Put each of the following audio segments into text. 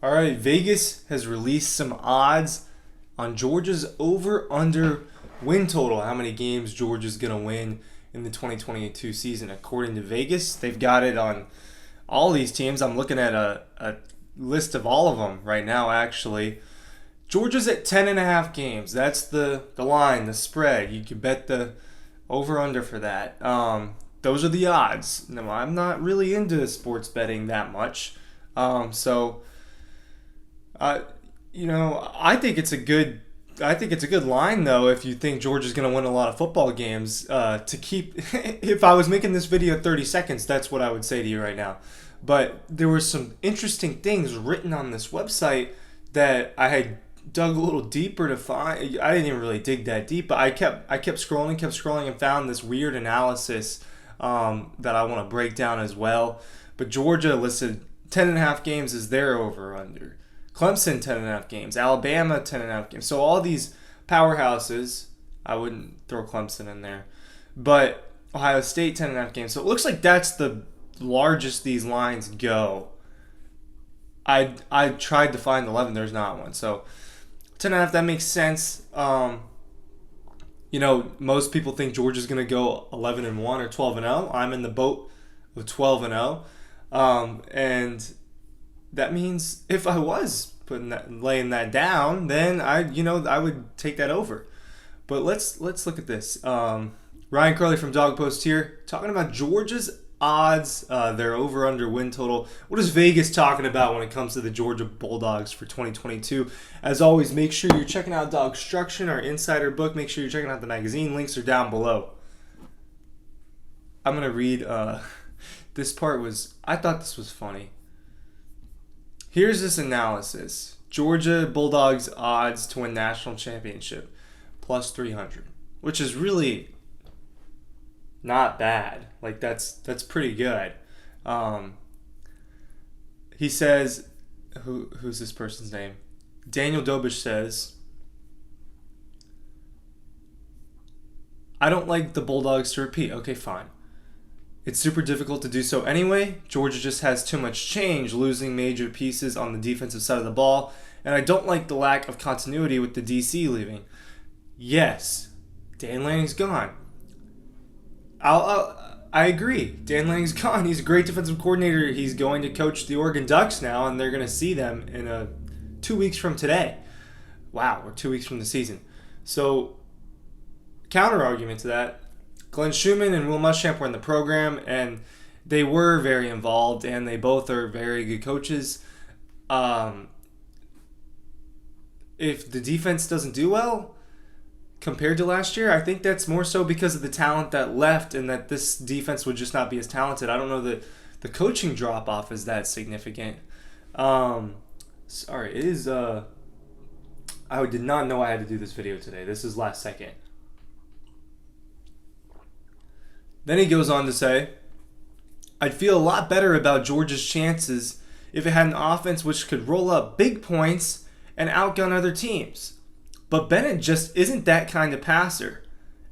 All right, Vegas has released some odds on Georgia's over-under win total. How many games Georgia's going to win in the 2022 season. According to Vegas, they've got it on all these teams. I'm looking at a list of all of them right now, actually. Georgia's at 10.5 games. That's the line, the spread. You can bet the over-under for that. Those are the odds. No, I'm not really into sports betting that much. I think it's a good line though. If you think Georgia's going to win a lot of football games, to keep. If I was making this video 30 seconds, that's what I would say to you right now. But there were some interesting things written on this website that I had dug a little deeper to find. I didn't even really dig that deep, but I kept scrolling, and found this weird analysis that I want to break down as well. But Georgia listed 10.5 games as their over/under. Clemson 10.5 games. Alabama 10.5 games. So all these powerhouses, I wouldn't throw Clemson in there, but Ohio State 10.5 games. So it looks like that's the largest these lines go. I tried to find 11. There's not one. So 10.5, that makes sense. Most people think Georgia's going to go 11-1 or 12-0. I'm in the boat of 12-0. And that means if I was laying that down, then I would take that over. But let's look at this. Ryan Curley from Dog Post here, talking about Georgia's odds, their over/under win total. What is Vegas talking about when it comes to the Georgia Bulldogs for 2022? As always, make sure you're checking out DAWGSTRUCTION, our insider book. Make sure you're checking out the magazine. Links are down below. I'm gonna read. This part I thought this was funny. Here's this analysis. Georgia Bulldogs odds to win national championship, plus 300, which is really not bad. Like that's pretty good. He says, who's this person's name? Daniel Dobish says, I don't like the Bulldogs to repeat. Okay, fine. It's super difficult to do so anyway. Georgia just has too much change, losing major pieces on the defensive side of the ball, and I don't like the lack of continuity with the DC leaving. Yes, Dan Lanning's gone. I agree. Dan Lanning's gone. He's a great defensive coordinator. He's going to coach the Oregon Ducks now, and they're going to see them in 2 weeks from today. Wow, we're 2 weeks from the season. So, counter argument to that. Glenn Schumann and Will Muschamp were in the program, and they were very involved, and they both are very good coaches. If the defense doesn't do well compared to last year, I think that's more so because of the talent that left and that this defense would just not be as talented. I don't know that the coaching drop-off is that significant. Sorry, it is... I did not know I had to do this video today. This is last second. Then he goes on to say, I'd feel a lot better about Georgia's chances if it had an offense which could roll up big points and outgun other teams. But Bennett just isn't that kind of passer,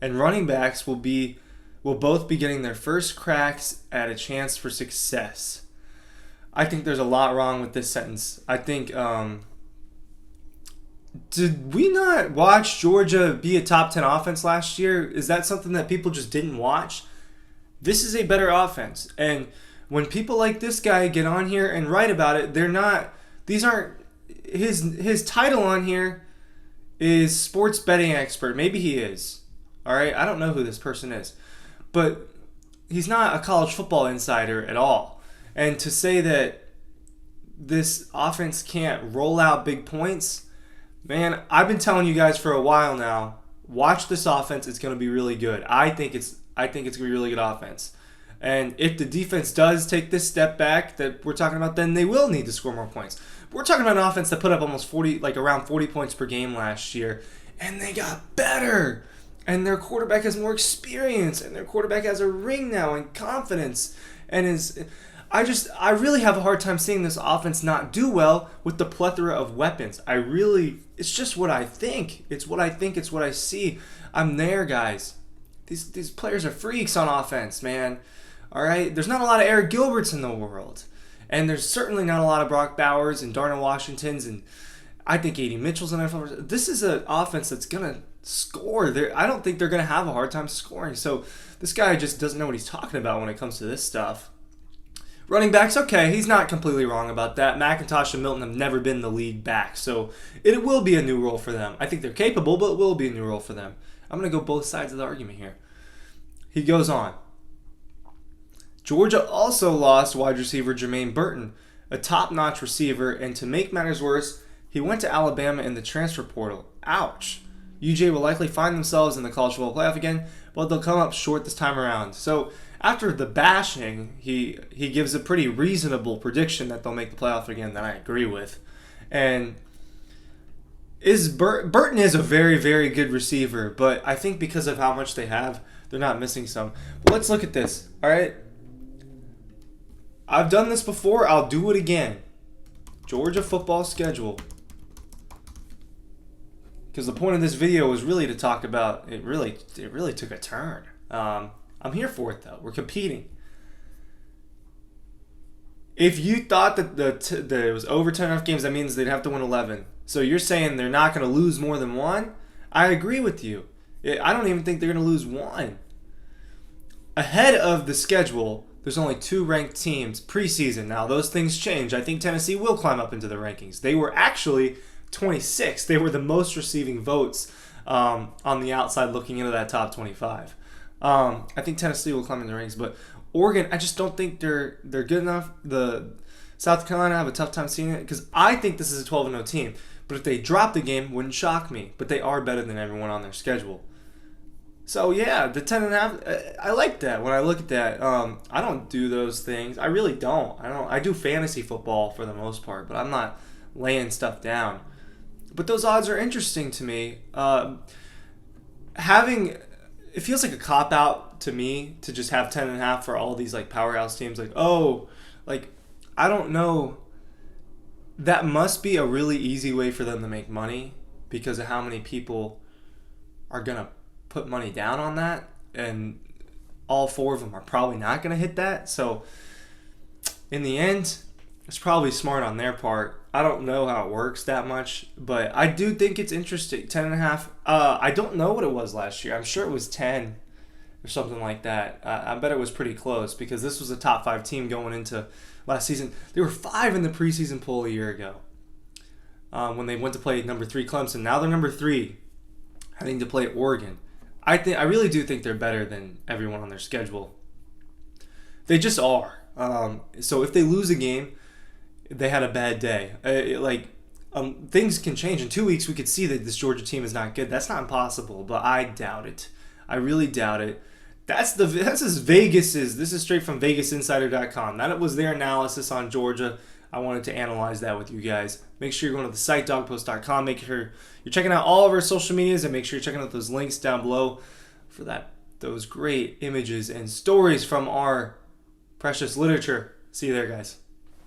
and running backs will both be getting their first cracks at a chance for success. I think there's a lot wrong with this sentence. I think, did we not watch Georgia be a top 10 offense last year? Is that something that people just didn't watch? This is a better offense. And when people like this guy get on here and write about it, these aren't, his title on here is sports betting expert. Maybe he is. All right. I don't know who this person is, but he's not a college football insider at all. And to say that this offense can't roll out big points, man, I've been telling you guys for a while now, watch this offense. It's going to be really good. I think it's going to be a really good offense. And if the defense does take this step back that we're talking about, then they will need to score more points. But we're talking about an offense that put up almost around 40 points per game last year, and they got better. And their quarterback has more experience, and their quarterback has a ring now and confidence. And I really have a hard time seeing this offense not do well with the plethora of weapons. It's just what I think. It's what I think. It's what I see. I'm there, guys. These players are freaks on offense, man. All right? There's not a lot of Eric Gilberts in the world. And there's certainly not a lot of Brock Bowers and Darnell Washingtons, and I think A.D. Mitchell's an NFL. This is an offense that's going to score. I don't think they're going to have a hard time scoring. So this guy just doesn't know what he's talking about when it comes to this stuff. Running backs, okay, he's not completely wrong about that. McIntosh and Milton have never been the lead back, so it will be a new role for them. I think they're capable, but it will be a new role for them. I'm going to go both sides of the argument here. He goes on. Georgia also lost wide receiver Jermaine Burton, a top-notch receiver, and to make matters worse, he went to Alabama in the transfer portal. Ouch. UJ will likely find themselves in the college football playoff again, but they'll come up short this time around. So after the bashing, he gives a pretty reasonable prediction that they'll make the playoff again that I agree with. And Burton is a very, very good receiver, but I think because of how much they have, they're not missing some. But let's look at this, all right? I've done this before. I'll do it again. Georgia football schedule. Because the point of this video was really to talk about it. Really took a turn. I'm here for it though. We're competing. If you thought that it was over 10.5 games, that means they'd have to win 11. So you're saying they're not going to lose more than one? I agree with you. I don't even think they're going to lose one. Ahead of the schedule, there's only 2 ranked teams preseason. Now, those things change. I think Tennessee will climb up into the rankings. They were actually 26. They were the most receiving votes on the outside looking into that top 25. I think Tennessee will climb in the ranks, but Oregon, I just don't think they're good enough. The South Carolina, I have a tough time seeing it because I think this is a 12-0 team. But if they drop the game, wouldn't shock me. But they are better than everyone on their schedule. So yeah, the 10.5, I like that. When I look at that, I don't do those things. I really don't. I do fantasy football for the most part, but I'm not laying stuff down. But those odds are interesting to me. It feels like a cop out to me to just have 10.5 for all these like powerhouse teams. I don't know. That must be a really easy way for them to make money because of how many people are gonna put money down on that, and all 4 of them are probably not going to hit that. So in the end, it's probably smart on their part. I don't know how it works that much, but I do think it's interesting. 10.5. I don't know what it was last year. I'm sure it was 10 or something like that. I bet it was pretty close because this was a top 5 team going into last season. They were 5 in the preseason poll a year ago when they went to play number 3 Clemson. Now they're number 3, heading to play Oregon. I really do think they're better than everyone on their schedule. They just are. So if they lose a game, they had a bad day. Things can change. In 2 weeks, we could see that this Georgia team is not good. That's not impossible, but I doubt it. I really doubt it. That's as Vegas is. This is straight from VegasInsider.com. That was their analysis on Georgia. I wanted to analyze that with you guys. Make sure you're going to the site, dawgpost.com. Make sure you're checking out all of our social medias, and make sure you're checking out those links down below for those great images and stories from our precious literature. See you there, guys.